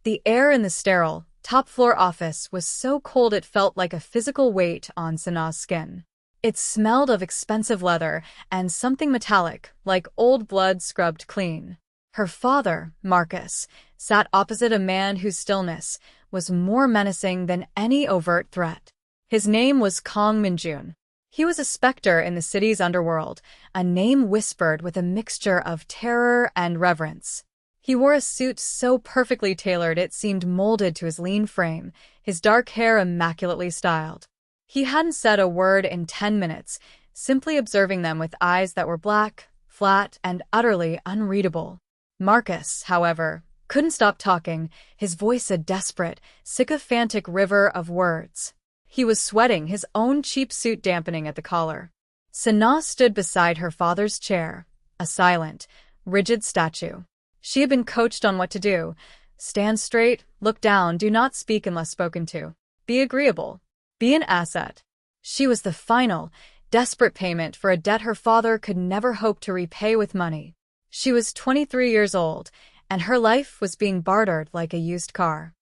The air in the sterile, top-floor office was so cold it felt like a physical weight on Sanaa's skin. It smelled of expensive leather and something metallic, like old blood scrubbed clean. Her father, Marcus, sat opposite a man whose stillness was more menacing than any overt threat. His name was Kang Min-jun. He was a specter in the city's underworld, a name whispered with a mixture of terror and reverence. He wore a suit so perfectly tailored it seemed molded to his lean frame, his dark hair immaculately styled. He hadn't said a word in 10 minutes, simply observing them with eyes that were black, flat, and utterly unreadable. Marcus, however, couldn't stop talking, his voice a desperate, sycophantic river of words. He was sweating, his own cheap suit dampening at the collar. Sanaa stood beside her father's chair, a silent, rigid statue. She had been coached on what to do. Stand straight, look down, do not speak unless spoken to. Be agreeable. Be an asset. She was the final, desperate payment for a debt her father could never hope to repay with money. She was 23 years old, and her life was being bartered like a used car.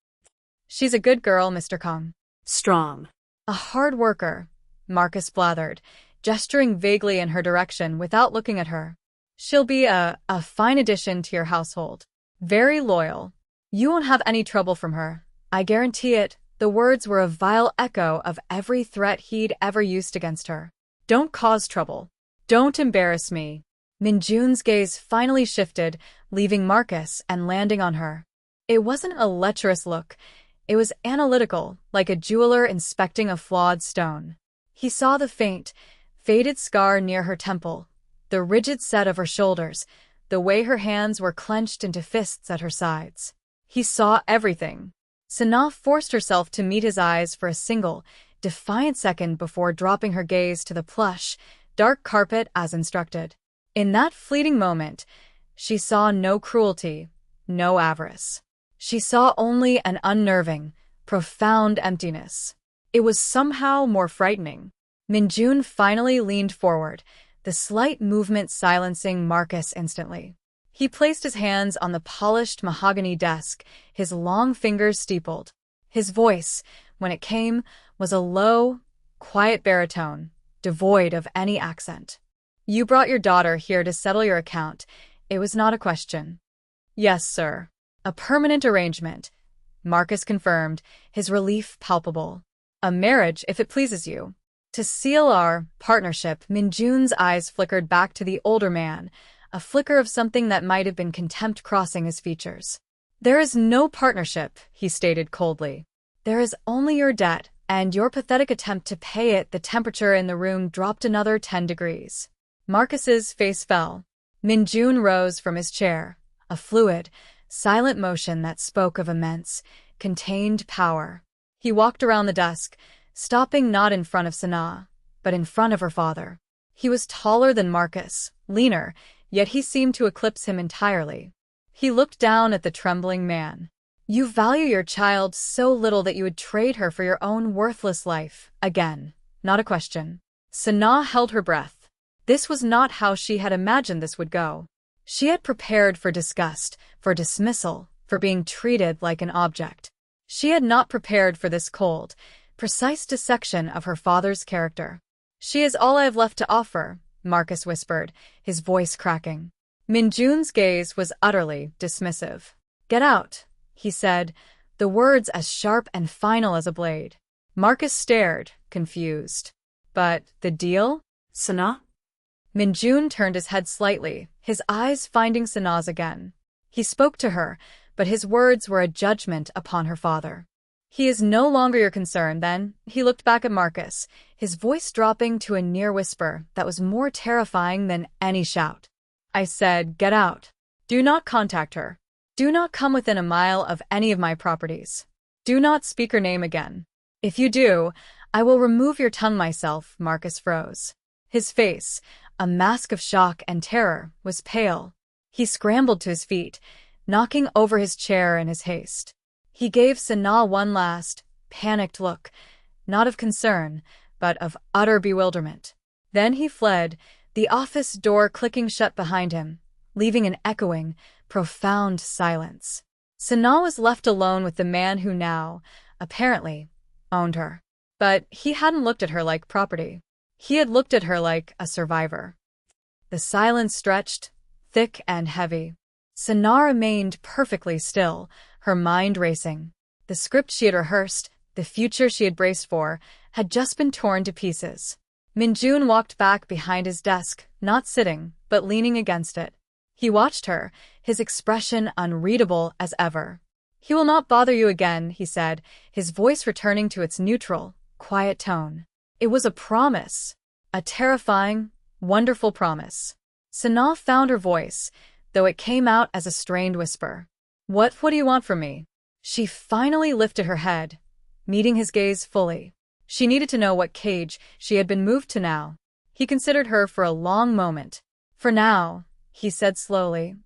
She's a good girl, Mr. Kang. Strong. A hard worker, Marcus blathered, gesturing vaguely in her direction without looking at her. She'll be a fine addition to your household. Very loyal. You won't have any trouble from her. I guarantee it. The words were a vile echo of every threat he'd ever used against her. Don't cause trouble. Don't embarrass me. Min-jun's gaze finally shifted, leaving Marcus and landing on her. It wasn't a lecherous look. It was analytical, like a jeweler inspecting a flawed stone. He saw the faint, faded scar near her temple, the rigid set of her shoulders, the way her hands were clenched into fists at her sides. He saw everything. Sanaa forced herself to meet his eyes for a single, defiant second before dropping her gaze to the plush, dark carpet as instructed. In that fleeting moment, she saw no cruelty, no avarice. She saw only an unnerving, profound emptiness. It was somehow more frightening. Min-jun finally leaned forward, the slight movement silencing Marcus instantly. He placed his hands on the polished mahogany desk, his long fingers steepled. His voice, when it came, was a low, quiet baritone, devoid of any accent. You brought your daughter here to settle your account. It was not a question. Yes, sir. A permanent arrangement, Marcus confirmed, his relief palpable. A marriage, if it pleases you. To seal our partnership, Min-jun's eyes flickered back to the older man, a flicker of something that might have been contempt crossing his features. There is no partnership, he stated coldly. There is only your debt, and your pathetic attempt to pay it. The temperature in the room dropped another 10 degrees. Marcus's face fell. Min-jun rose from his chair, a fluid, silent motion that spoke of immense, contained power. He walked around the desk, stopping not in front of Sanaa, but in front of her father. He was taller than Marcus, leaner, yet he seemed to eclipse him entirely. He looked down at the trembling man. You value your child so little that you would trade her for your own worthless life. Again, not a question. Sanaa held her breath. This was not how she had imagined this would go. She had prepared for disgust, for dismissal, for being treated like an object. She had not prepared for this cold, precise dissection of her father's character. She is all I have left to offer, Marcus whispered, his voice cracking. Min-jun's gaze was utterly dismissive. Get out, he said, the words as sharp and final as a blade. Marcus stared, confused. But the deal? Sanaa? Min-jun turned his head slightly, his eyes finding Sanaa's again. He spoke to her, but his words were a judgment upon her father. He is no longer your concern, then. He looked back at Marcus, his voice dropping to a near whisper that was more terrifying than any shout. I said, get out. Do not contact her. Do not come within a mile of any of my properties. Do not speak her name again. If you do, I will remove your tongue myself. Marcus froze. His face, a mask of shock and terror, was pale. He scrambled to his feet, knocking over his chair in his haste. He gave Sanaa one last, panicked look, not of concern, but of utter bewilderment. Then he fled, the office door clicking shut behind him, leaving an echoing, profound silence. Sanaa was left alone with the man who now, apparently, owned her. But he hadn't looked at her like property. He had looked at her like a survivor. The silence stretched, thick and heavy. Sanaa remained perfectly still, her mind racing. The script she had rehearsed, the future she had braced for, had just been torn to pieces. Minjun walked back behind his desk, not sitting, but leaning against it. He watched her, his expression unreadable as ever. "He will not bother you again," he said, his voice returning to its neutral, quiet tone. It was a promise. A terrifying, wonderful promise. Sanaa found her voice, though it came out as a strained whisper. What do you want from me?" She finally lifted her head, meeting his gaze fully. She needed to know what cage she had been moved to now. He considered her for a long moment. "For now," he said slowly,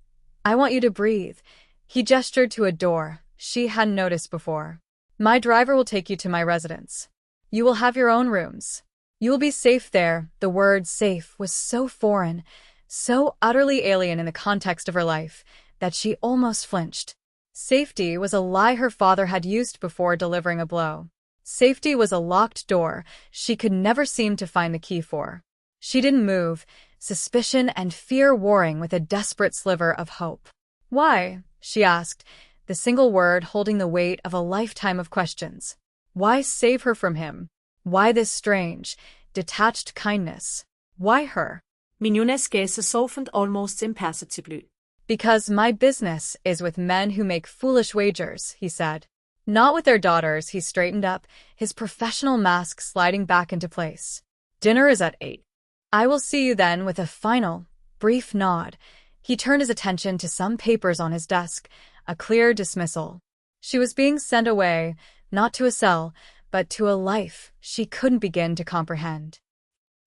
"I want you to breathe." He gestured to a door she hadn't noticed before. "My driver will take you to my residence. You will have your own rooms. You will be safe there." The word safe was so foreign, so utterly alien in the context of her life, that she almost flinched. Safety was a lie her father had used before delivering a blow. Safety was a locked door she could never seem to find the key for. She didn't move, suspicion and fear warring with a desperate sliver of hope. "Why?" she asked, the single word holding the weight of a lifetime of questions. Why save her from him? Why this strange, detached kindness? Why her? Minjones gaze softened almost imperceptibly. "Because my business is with men who make foolish wagers," he said. "Not with their daughters." He straightened up, his professional mask sliding back into place. "Dinner is at 8. I will see you then." With a final, brief nod, he turned his attention to some papers on his desk, a clear dismissal. She was being sent away, not to a cell, but to a life she couldn't begin to comprehend.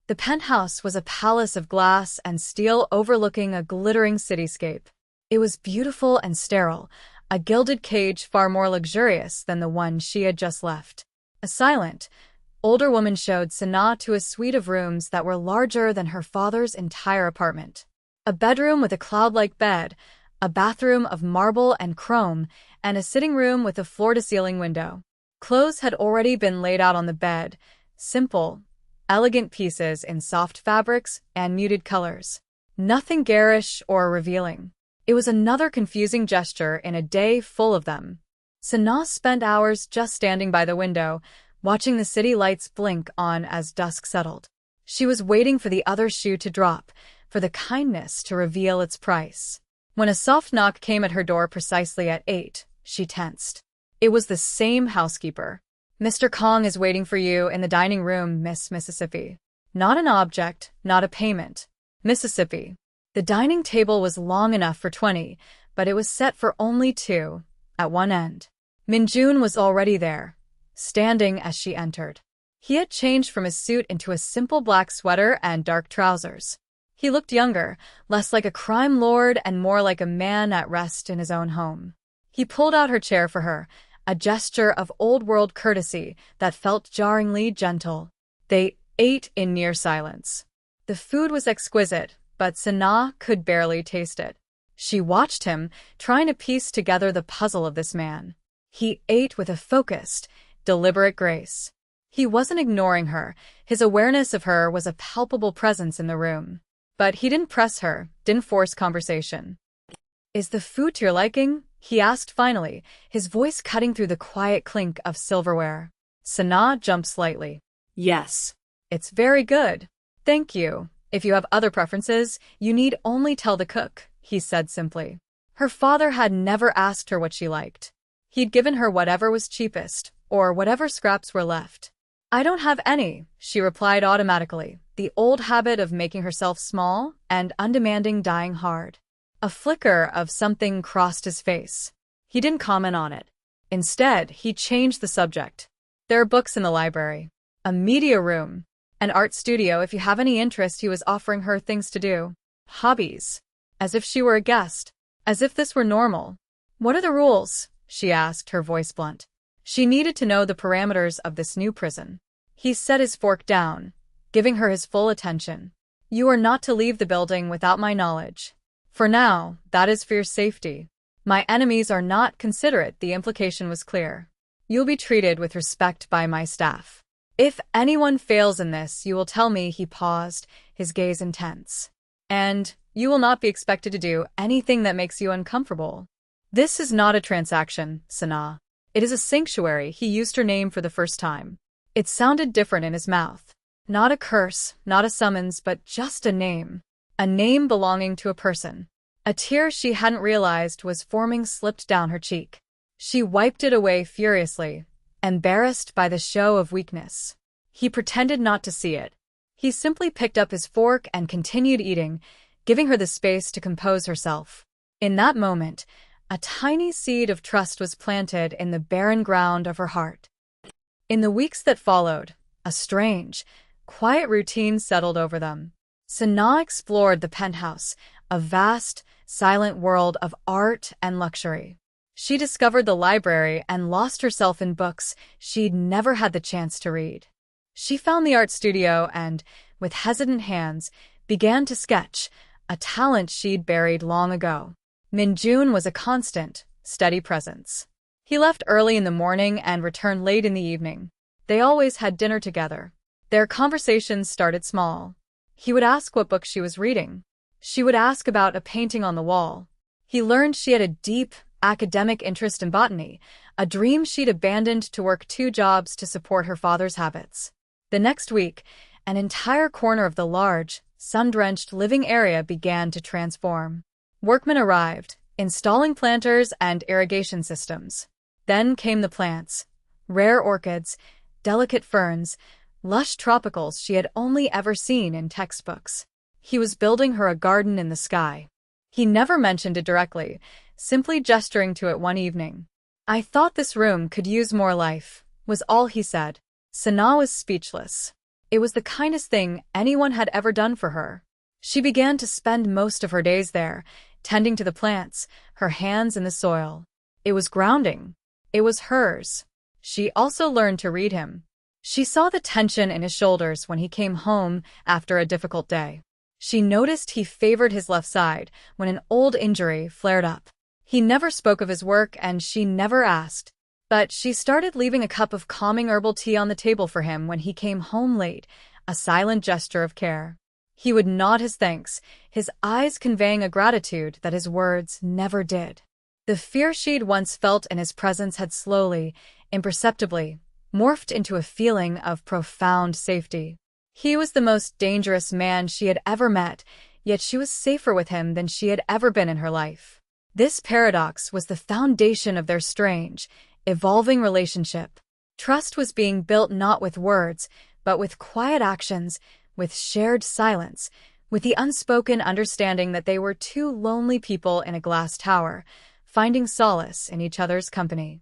The penthouse was a palace of glass and steel overlooking a glittering cityscape. It was beautiful and sterile, a gilded cage far more luxurious than the one she had just left. A silent, older woman showed Sanaa to a suite of rooms that were larger than her father's entire apartment. A bedroom with a cloud-like bed, a bathroom of marble and chrome, and a sitting room with a floor-to-ceiling window. Clothes had already been laid out on the bed, simple, elegant pieces in soft fabrics and muted colors. Nothing garish or revealing. It was another confusing gesture in a day full of them. Sanaa spent hours just standing by the window, watching the city lights blink on as dusk settled. She was waiting for the other shoe to drop, for the kindness to reveal its price. When a soft knock came at her door precisely at 8, she tensed. It was the same housekeeper. "Mr. Kong is waiting for you in the dining room, Miss Mississippi." Not an object, not a payment. Mississippi. The dining table was long enough for 20, but it was set for only 2, at one end. Minjun was already there, standing as she entered. He had changed from his suit into a simple black sweater and dark trousers. He looked younger, less like a crime lord and more like a man at rest in his own home. He pulled out her chair for her, a gesture of old-world courtesy that felt jarringly gentle. They ate in near silence. The food was exquisite, but Sanaa could barely taste it. She watched him, trying to piece together the puzzle of this man. He ate with a focused, deliberate grace. He wasn't ignoring her. His awareness of her was a palpable presence in the room. But he didn't press her, didn't force conversation. "Is the food to your liking?" he asked finally, his voice cutting through the quiet clink of silverware. Sanaa jumped slightly. "Yes. "It's very good. Thank you. If you have other preferences, you need only tell the cook," he said simply. Her father had never asked her what she liked. He'd given her whatever was cheapest, or whatever scraps were left. "I don't have any," she replied automatically, the old habit of making herself small and undemanding dying hard. A flicker of something crossed his face. He didn't comment on it. Instead, he changed the subject. "There are books in the library. A media room. An art studio if you have any interest." He was offering her things to do. Hobbies. As if she were a guest. As if this were normal. "What are the rules?" she asked, her voice blunt. She needed to know the parameters of this new prison. He set his fork down, giving her his full attention. "You are not to leave the building without my knowledge. For now, that is for your safety." My enemies are not considerate, the implication was clear. You'll be treated with respect by my staff. If anyone fails in this, you will tell me. He paused, his gaze intense. And you will not be expected to do anything that makes you uncomfortable. This is not a transaction, Sana. It is a sanctuary. He used her name for the first time. It sounded different in his mouth. Not a curse, not a summons, but just a name. A name belonging to a person. A tear she hadn't realized was forming slipped down her cheek. She wiped it away furiously, embarrassed by the show of weakness. He pretended not to see it. He simply picked up his fork and continued eating, giving her the space to compose herself. In that moment, a tiny seed of trust was planted in the barren ground of her heart. In the weeks that followed, a strange, quiet routine settled over them. Sana explored the penthouse, a vast, silent world of art and luxury. She discovered the library and lost herself in books she'd never had the chance to read. She found the art studio and, with hesitant hands, began to sketch, a talent she'd buried long ago. Minjun was a constant, steady presence. He left early in the morning and returned late in the evening. They always had dinner together. Their conversations started small. He would ask what book she was reading. She would ask about a painting on the wall. He learned she had a deep, academic interest in botany, a dream she'd abandoned to work 2 jobs to support her father's habits. The next week, an entire corner of the large, sun-drenched living area began to transform. Workmen arrived, installing planters and irrigation systems. Then came the plants, rare orchids, delicate ferns, lush tropicals she had only ever seen in textbooks. He was building her a garden in the sky. He never mentioned it directly, simply gesturing to it one evening. "I thought this room could use more life," was all he said. Sana was speechless. It was the kindest thing anyone had ever done for her. She began to spend most of her days there, tending to the plants, her hands in the soil. It was grounding. It was hers. She also learned to read him. She saw the tension in his shoulders when he came home after a difficult day. She noticed he favored his left side when an old injury flared up. He never spoke of his work and she never asked. But she started leaving a cup of calming herbal tea on the table for him when he came home late, a silent gesture of care. He would nod his thanks, his eyes conveying a gratitude that his words never did. The fear she'd once felt in his presence had slowly, imperceptibly, morphed into a feeling of profound safety. He was the most dangerous man she had ever met, yet she was safer with him than she had ever been in her life. This paradox was the foundation of their strange, evolving relationship. Trust was being built not with words, but with quiet actions, with shared silence, with the unspoken understanding that they were 2 lonely people in a glass tower, finding solace in each other's company.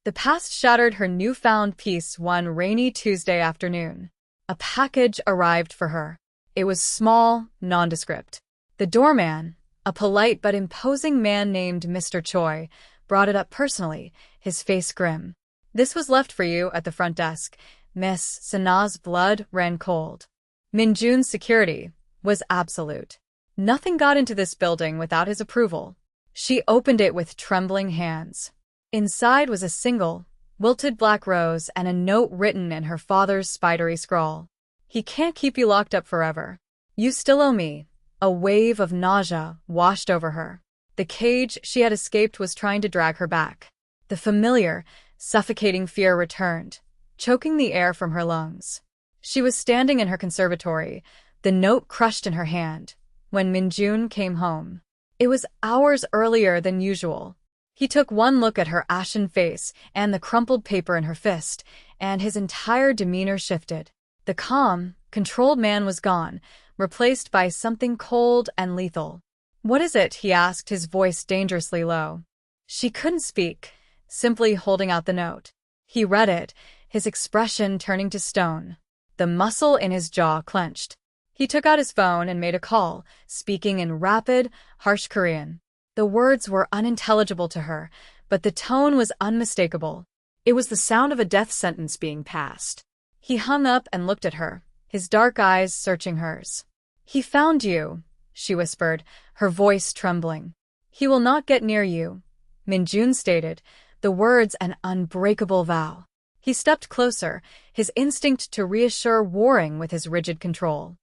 The past shattered her newfound peace one rainy Tuesday afternoon. A package arrived for her. It was small, nondescript. The doorman, a polite but imposing man named Mr. Choi, brought it up personally, his face grim. "This was left for you at the front desk, Miss." Sana's blood ran cold. Minjun's security was absolute. Nothing got into this building without his approval. She opened it with trembling hands. Inside was a single, wilted black rose and a note written in her father's spidery scrawl. "He can't keep you locked up forever. You still owe me." A wave of nausea washed over her. The cage she had escaped was trying to drag her back. The familiar, suffocating fear returned, choking the air from her lungs. She was standing in her conservatory, the note crushed in her hand, when Minjun came home. It was hours earlier than usual. He took one look at her ashen face and the crumpled paper in her fist, and his entire demeanor shifted. The calm, controlled man was gone, replaced by something cold and lethal. "What is it?" he asked, his voice dangerously low. She couldn't speak, simply holding out the note. He read it, his expression turning to stone. The muscle in his jaw clenched. He took out his phone and made a call, speaking in rapid, harsh Korean. The words were unintelligible to her, but the tone was unmistakable. It was the sound of a death sentence being passed. He hung up and looked at her, his dark eyes searching hers. "He found you," she whispered, her voice trembling. He will not get near you, Minjun stated, the words an unbreakable vow. He stepped closer, his instinct to reassure warring with his rigid control.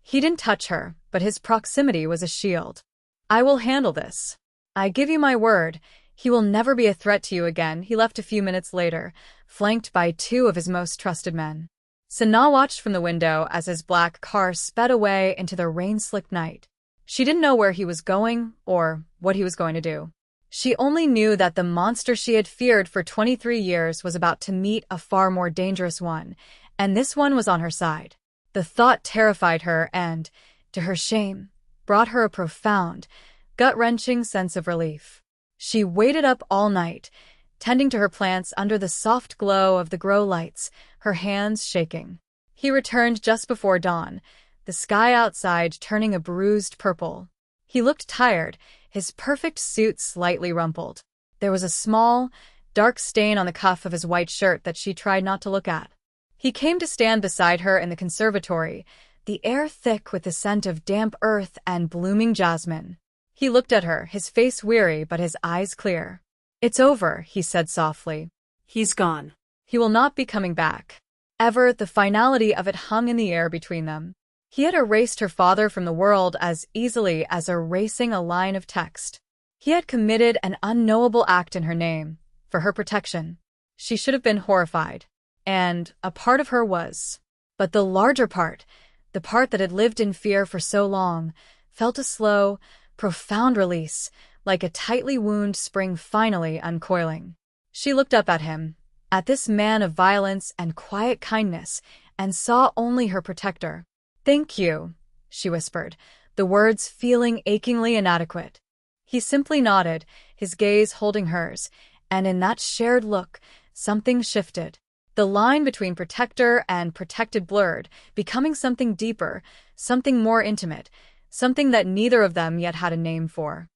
He didn't touch her, but his proximity was a shield. I will handle this. I give you my word, he will never be a threat to you again. He left a few minutes later, flanked by two of his most trusted men. Sana watched from the window as his black car sped away into the rain-slicked night. She didn't know where he was going or what he was going to do. She only knew that the monster she had feared for 23 years was about to meet a far more dangerous one, and this one was on her side. The thought terrified her and, to her shame, brought her a profound, gut-wrenching sense of relief. She waited up all night, tending to her plants under the soft glow of the grow lights, her hands shaking. He returned just before dawn, the sky outside turning a bruised purple. He looked tired, his perfect suit slightly rumpled. There was a small, dark stain on the cuff of his white shirt that she tried not to look at. He came to stand beside her in the conservatory, the air thick with the scent of damp earth and blooming jasmine. He looked at her, his face weary but his eyes clear. It's over, he said softly. He's gone. He will not be coming back. Ever, the finality of it hung in the air between them. He had erased her father from the world as easily as erasing a line of text. He had committed an unknowable act in her name, for her protection. She should have been horrified. And a part of her was. But the larger part, the part that had lived in fear for so long, felt a slow, profound release, like a tightly wound spring finally uncoiling. She looked up at him, at this man of violence and quiet kindness, and saw only her protector. Thank you, she whispered, the words feeling achingly inadequate. He simply nodded, his gaze holding hers, and in that shared look, something shifted. The line between protector and protected blurred, becoming something deeper, something more intimate, something that neither of them yet had a name for.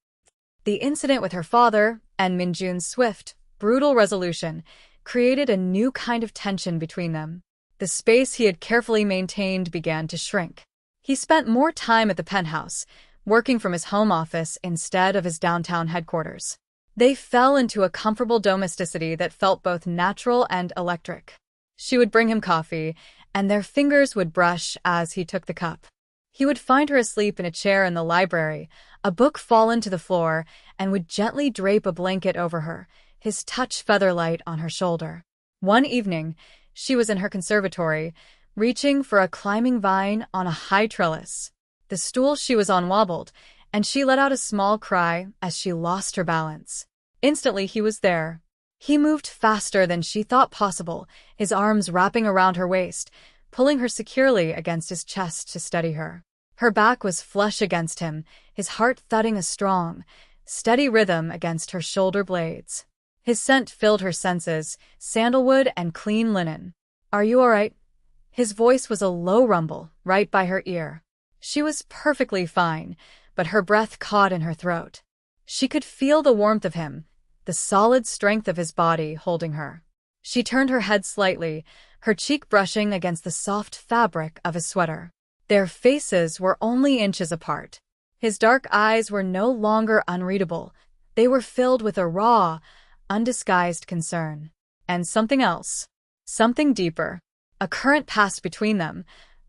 The incident with her father, and Minjun's swift, brutal resolution, created a new kind of tension between them. The space he had carefully maintained began to shrink. He spent more time at the penthouse, working from his home office instead of his downtown headquarters. They fell into a comfortable domesticity that felt both natural and electric. She would bring him coffee, and their fingers would brush as he took the cup. He would find her asleep in a chair in the library, a book fallen to the floor, and would gently drape a blanket over her, his touch featherlight on her shoulder. One evening, she was in her conservatory, reaching for a climbing vine on a high trellis. The stool she was on wobbled, and she let out a small cry as she lost her balance. Instantly he was there. He moved faster than she thought possible, his arms wrapping around her waist, pulling her securely against his chest to steady her. Her back was flush against him, his heart thudding a strong, steady rhythm against her shoulder blades. His scent filled her senses, sandalwood and clean linen. Are you all right? His voice was a low rumble, right by her ear. She was perfectly fine, but her breath caught in her throat. She could feel the warmth of him, the solid strength of his body holding her. She turned her head slightly, her cheek brushing against the soft fabric of his sweater. Their faces were only inches apart. His dark eyes were no longer unreadable. They were filled with a raw, undisguised concern. And something else. Something deeper. A current passed between them,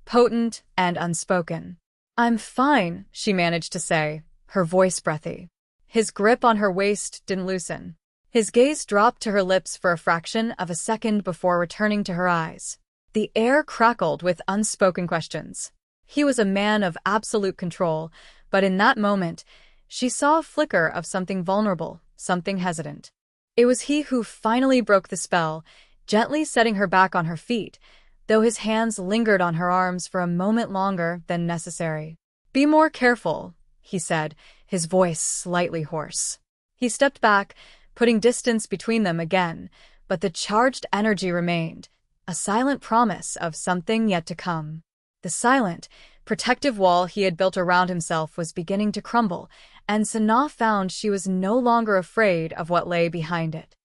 potent and unspoken. I'm fine, she managed to say, her voice breathy. His grip on her waist didn't loosen. His gaze dropped to her lips for a fraction of a second before returning to her eyes. The air crackled with unspoken questions. He was a man of absolute control, but in that moment, she saw a flicker of something vulnerable, something hesitant. It was he who finally broke the spell, gently setting her back on her feet, though his hands lingered on her arms for a moment longer than necessary. Be more careful, he said, his voice slightly hoarse. He stepped back, putting distance between them again, but the charged energy remained, a silent promise of something yet to come. The silent, protective wall he had built around himself was beginning to crumble, and Sana found she was no longer afraid of what lay behind it.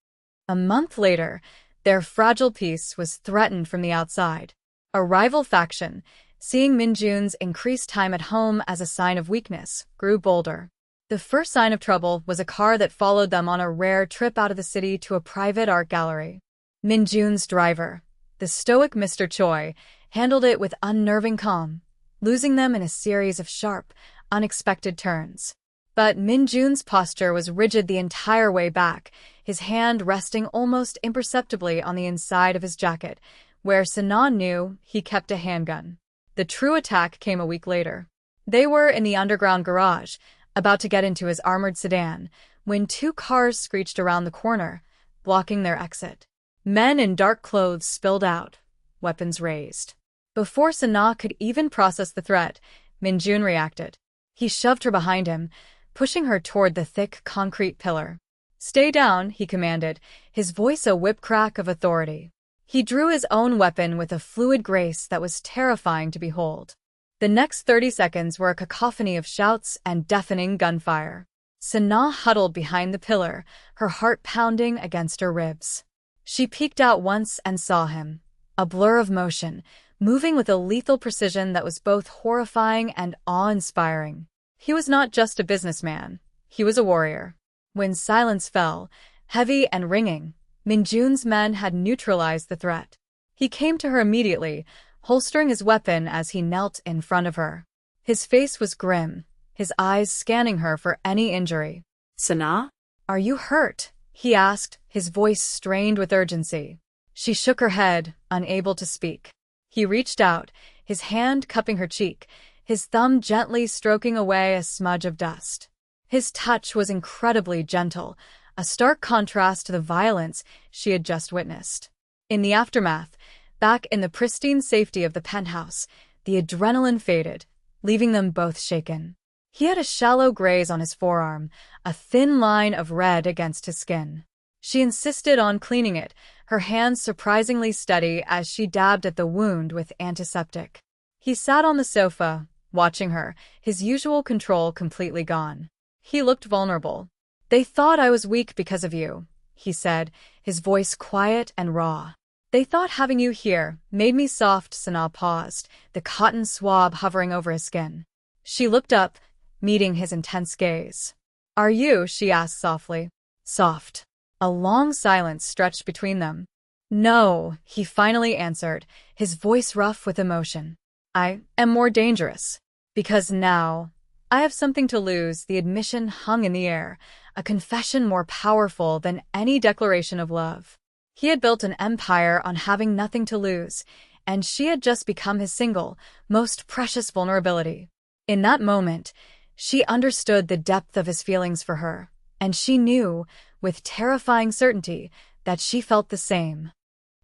A month later, their fragile peace was threatened from the outside. A rival faction, seeing Minjun's increased time at home as a sign of weakness, grew bolder. The first sign of trouble was a car that followed them on a rare trip out of the city to a private art gallery. Min-jun's driver, the stoic Mr. Choi, handled it with unnerving calm, losing them in a series of sharp, unexpected turns. But Min-jun's posture was rigid the entire way back, his hand resting almost imperceptibly on the inside of his jacket, where Sana knew he kept a handgun. The true attack came a week later. They were in the underground garage, about to get into his armored sedan, when two cars screeched around the corner, blocking their exit. Men in dark clothes spilled out, weapons raised. Before Sana could even process the threat, Min-jun reacted. He shoved her behind him, pushing her toward the thick concrete pillar. "Stay down," he commanded, his voice a whip-crack of authority. He drew his own weapon with a fluid grace that was terrifying to behold. The next 30 seconds were a cacophony of shouts and deafening gunfire. Sana huddled behind the pillar, her heart pounding against her ribs. She peeked out once and saw him, a blur of motion, moving with a lethal precision that was both horrifying and awe-inspiring. He was not just a businessman, he was a warrior. When silence fell, heavy and ringing, Min-jun's men had neutralized the threat. He came to her immediately, holstering his weapon as he knelt in front of her. His face was grim, his eyes scanning her for any injury. "Sana? "Are you hurt?" he asked, his voice strained with urgency. She shook her head, unable to speak. He reached out, his hand cupping her cheek, his thumb gently stroking away a smudge of dust. His touch was incredibly gentle, a stark contrast to the violence she had just witnessed. In the aftermath, back in the pristine safety of the penthouse, the adrenaline faded, leaving them both shaken. He had a shallow graze on his forearm, a thin line of red against his skin. She insisted on cleaning it, her hands surprisingly steady as she dabbed at the wound with antiseptic. He sat on the sofa, watching her, his usual control completely gone. He looked vulnerable. "They thought I was weak because of you," he said, his voice quiet and raw. "They thought having you here made me soft." Sana paused, the cotton swab hovering over his skin. She looked up, meeting his intense gaze. "Are you?" she asked softly. "Soft." A long silence stretched between them. "No," he finally answered, his voice rough with emotion. "I am more dangerous. Because now I have something to lose." The admission hung in the air, a confession more powerful than any declaration of love. He had built an empire on having nothing to lose, and she had just become his single, most precious vulnerability. In that moment, she understood the depth of his feelings for her, and she knew, with terrifying certainty, that she felt the same.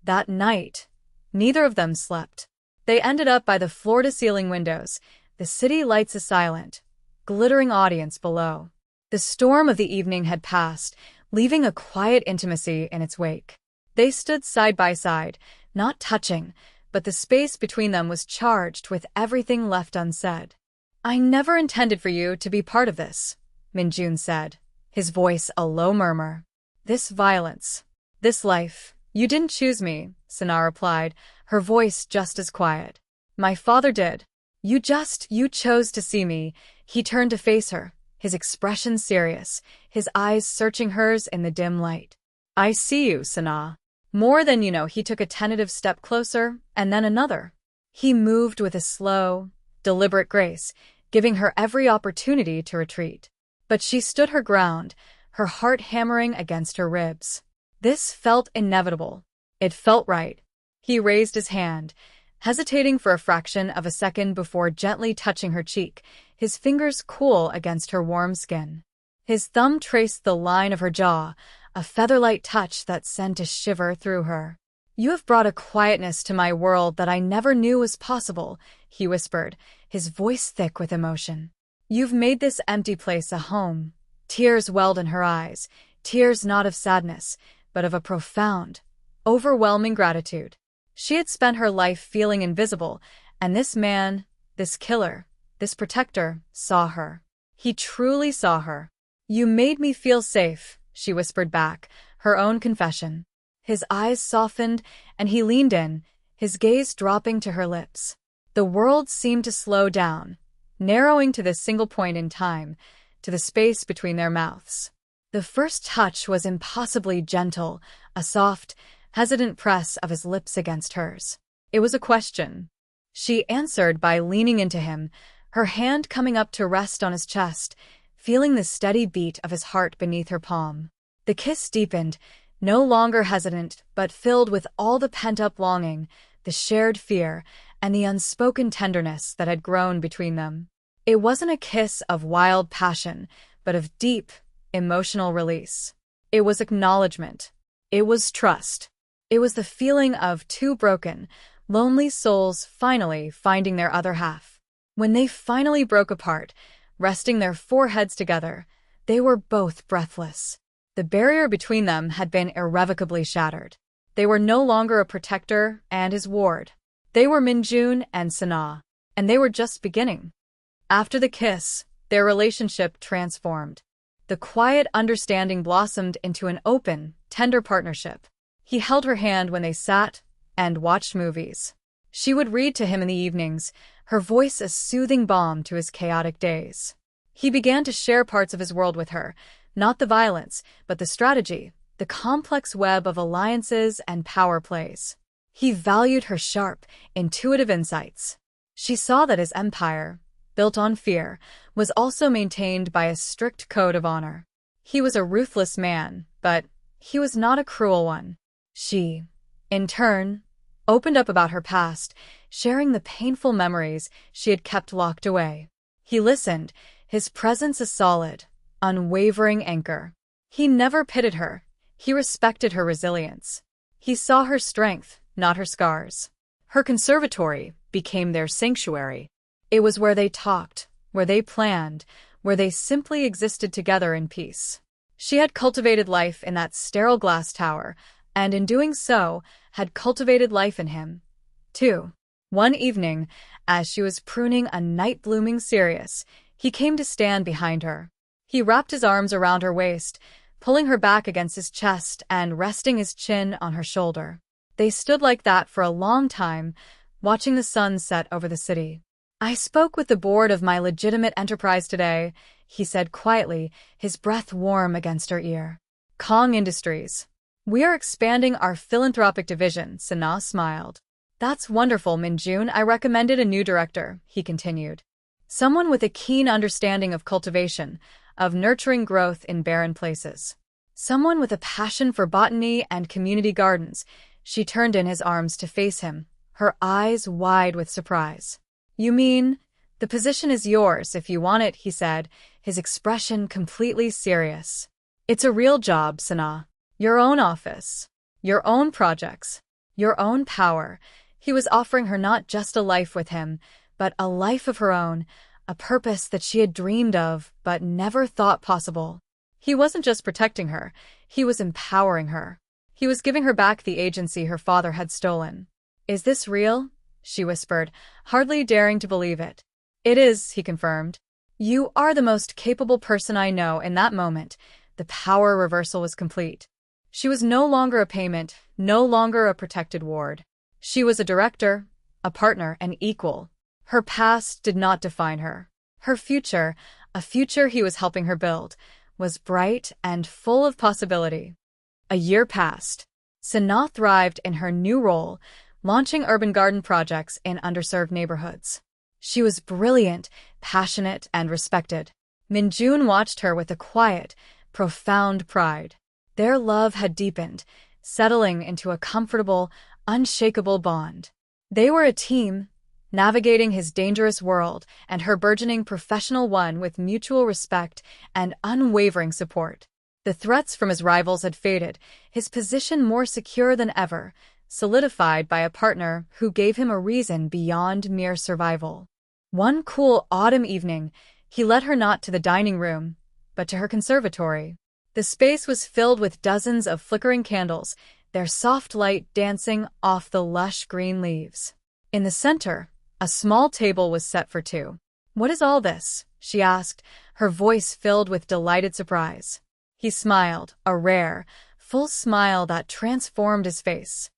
That night, neither of them slept. They ended up by the floor-to-ceiling windows, the city lights a silent, glittering audience below. The storm of the evening had passed, leaving a quiet intimacy in its wake. They stood side by side, not touching, but the space between them was charged with everything left unsaid. "I never intended for you to be part of this," Min-jun said, his voice a low murmur. "This violence, this life, you didn't choose me," Sana replied, her voice just as quiet. "My father did. You chose to see me." He turned to face her, his expression serious, his eyes searching hers in the dim light. "I see you, Sana. More than you know." He took a tentative step closer, and then another. He moved with a slow, deliberate grace, giving her every opportunity to retreat. But she stood her ground, her heart hammering against her ribs. This felt inevitable. It felt right. He raised his hand, hesitating for a fraction of a second before gently touching her cheek, his fingers cool against her warm skin. His thumb traced the line of her jaw, a feather-light touch that sent a shiver through her. "You have brought a quietness to my world that I never knew was possible," he whispered, his voice thick with emotion. "You've made this empty place a home." Tears welled in her eyes, tears not of sadness, but of a profound, overwhelming gratitude. She had spent her life feeling invisible, and this man, this killer, this protector, saw her. He truly saw her. "You made me feel safe," she whispered back, her own confession. His eyes softened, and he leaned in, his gaze dropping to her lips. The world seemed to slow down, narrowing to this single point in time, to the space between their mouths. The first touch was impossibly gentle, a soft, hesitant press of his lips against hers. It was a question. She answered by leaning into him, her hand coming up to rest on his chest, feeling the steady beat of his heart beneath her palm. The kiss deepened, no longer hesitant, but filled with all the pent-up longing, the shared fear, and the unspoken tenderness that had grown between them. It wasn't a kiss of wild passion, but of deep, emotional release. It was acknowledgement. It was trust. It was the feeling of two broken, lonely souls finally finding their other half. When they finally broke apart, resting their foreheads together, they were both breathless. The barrier between them had been irrevocably shattered. They were no longer a protector and his ward. They were Minjun and Sana, and they were just beginning. After the kiss, their relationship transformed. The quiet understanding blossomed into an open, tender partnership. He held her hand when they sat and watched movies. She would read to him in the evenings, her voice a soothing balm to his chaotic days. He began to share parts of his world with her, not the violence, but the strategy, the complex web of alliances and power plays. He valued her sharp, intuitive insights. She saw that his empire, built on fear, was also maintained by a strict code of honor. He was a ruthless man, but he was not a cruel one. She, in turn, opened up about her past, sharing the painful memories she had kept locked away. He listened, his presence a solid, unwavering anchor. He never pitted her. He respected her resilience. He saw her strength, not her scars. Her conservatory became their sanctuary. It was where they talked, where they planned, where they simply existed together in peace. She had cultivated life in that sterile glass tower, and in doing so, had cultivated life in him, too. One evening, as she was pruning a night-blooming cereus, he came to stand behind her. He wrapped his arms around her waist, pulling her back against his chest and resting his chin on her shoulder. They stood like that for a long time, watching the sun set over the city. "I spoke with the board of my legitimate enterprise today," he said quietly, his breath warm against her ear. "Kong Industries. We are expanding our philanthropic division," Sana smiled. "That's wonderful, Minjun. I recommended a new director," he continued. "Someone with a keen understanding of cultivation, of nurturing growth in barren places. Someone with a passion for botany and community gardens." She turned in his arms to face him, her eyes wide with surprise. "You mean, the position is yours if you want it," he said, his expression completely serious. "It's a real job, Sana. Your own office. Your own projects. Your own power." He was offering her not just a life with him, but a life of her own, a purpose that she had dreamed of but never thought possible. He wasn't just protecting her, he was empowering her. He was giving her back the agency her father had stolen. "Is this real?" she whispered, hardly daring to believe it. "It is," he confirmed. "You are the most capable person I know." In that moment, the power reversal was complete. She was no longer a payment, no longer a protected ward. She was a director, a partner, an equal. Her past did not define her. Her future, a future he was helping her build, was bright and full of possibility. A year passed. Sana thrived in her new role, launching urban garden projects in underserved neighborhoods. She was brilliant, passionate, and respected. Minjun watched her with a quiet, profound pride. Their love had deepened, settling into a comfortable, unshakable bond. They were a team, navigating his dangerous world and her burgeoning professional one with mutual respect and unwavering support. The threats from his rivals had faded, his position more secure than ever, solidified by a partner who gave him a reason beyond mere survival. One cool autumn evening, he led her not to the dining room, but to her conservatory. The space was filled with dozens of flickering candles, their soft light dancing off the lush green leaves. In the center, a small table was set for two. "What is all this?" she asked, her voice filled with delighted surprise. He smiled, a rare, full smile that transformed his face.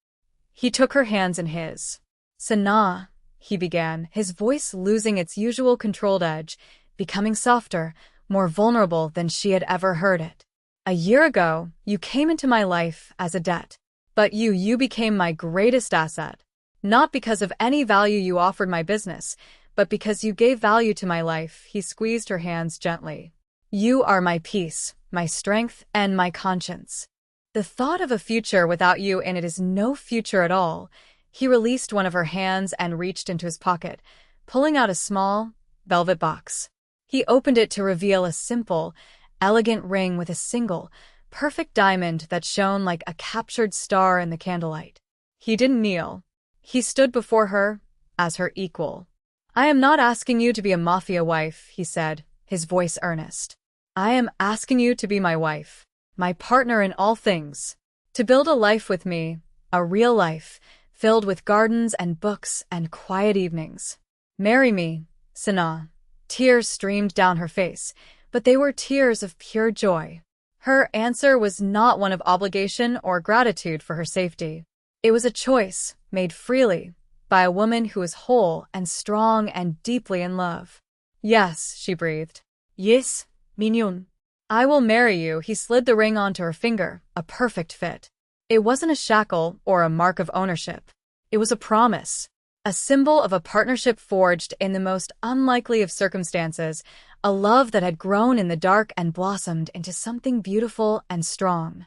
He took her hands in his. "Sana," he began, his voice losing its usual controlled edge, becoming softer, more vulnerable than she had ever heard it. A year ago, you came into my life as a debt. But you became my greatest asset. Not because of any value you offered my business, but because you gave value to my life. He squeezed her hands gently. You are my peace, my strength, and my conscience. The thought of a future without you in it is no future at all. He released one of her hands and reached into his pocket, pulling out a small, velvet box. He opened it to reveal a simple, elegant ring with a single, perfect diamond that shone like a captured star in the candlelight. He didn't kneel. He stood before her as her equal. I am not asking you to be a mafia wife, he said, his voice earnest. I am asking you to be my wife, my partner in all things, to build a life with me, a real life, filled with gardens and books and quiet evenings. Marry me, Sana. Tears streamed down her face, but they were tears of pure joy. Her answer was not one of obligation or gratitude for her safety. It was a choice, made freely, by a woman who was whole and strong and deeply in love. Yes, she breathed. Yes, mignon. I will marry you. He slid the ring onto her finger, a perfect fit. It wasn't a shackle or a mark of ownership. It was a promise. A symbol of a partnership forged in the most unlikely of circumstances, a love that had grown in the dark and blossomed into something beautiful and strong.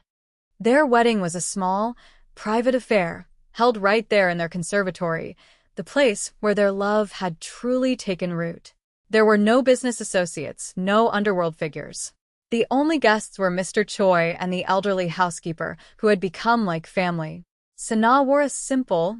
Their wedding was a small, private affair, held right there in their conservatory, the place where their love had truly taken root. There were no business associates, no underworld figures. The only guests were Mr. Choi and the elderly housekeeper, who had become like family. Sana wore a simple,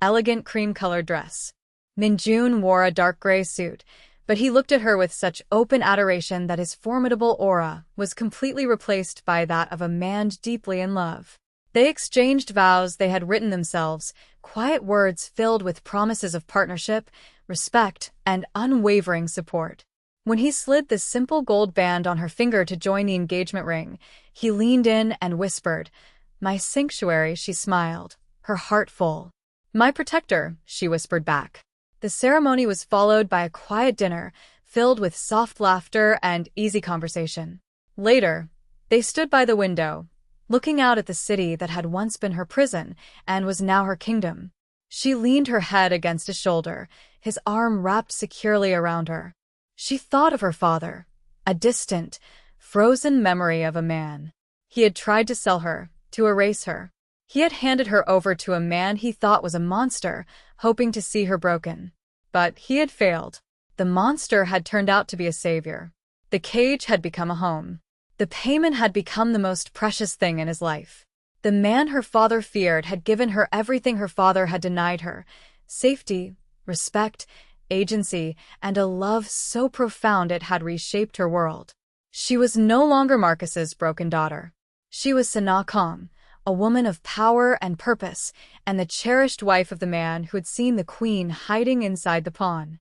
elegant cream-colored dress. Minjun wore a dark gray suit, but he looked at her with such open adoration that his formidable aura was completely replaced by that of a man deeply in love. They exchanged vows they had written themselves, quiet words filled with promises of partnership, respect, and unwavering support. When he slid the simple gold band on her finger to join the engagement ring, he leaned in and whispered, "My sanctuary," she smiled, her heart full. "My protector," she whispered back. The ceremony was followed by a quiet dinner, filled with soft laughter and easy conversation. Later, they stood by the window, looking out at the city that had once been her prison and was now her kingdom. She leaned her head against his shoulder, his arm wrapped securely around her. She thought of her father, a distant, frozen memory of a man. He had tried to sell her, to erase her. He had handed her over to a man he thought was a monster, hoping to see her broken. But he had failed. The monster had turned out to be a savior. The cage had become a home. The payment had become the most precious thing in his life. The man her father feared had given her everything her father had denied her: safety, respect, agency, and a love so profound it had reshaped her world. She was no longer Marcus's broken daughter. She was Sana Kong, a woman of power and purpose, and the cherished wife of the man who had seen the queen hiding inside the pawn.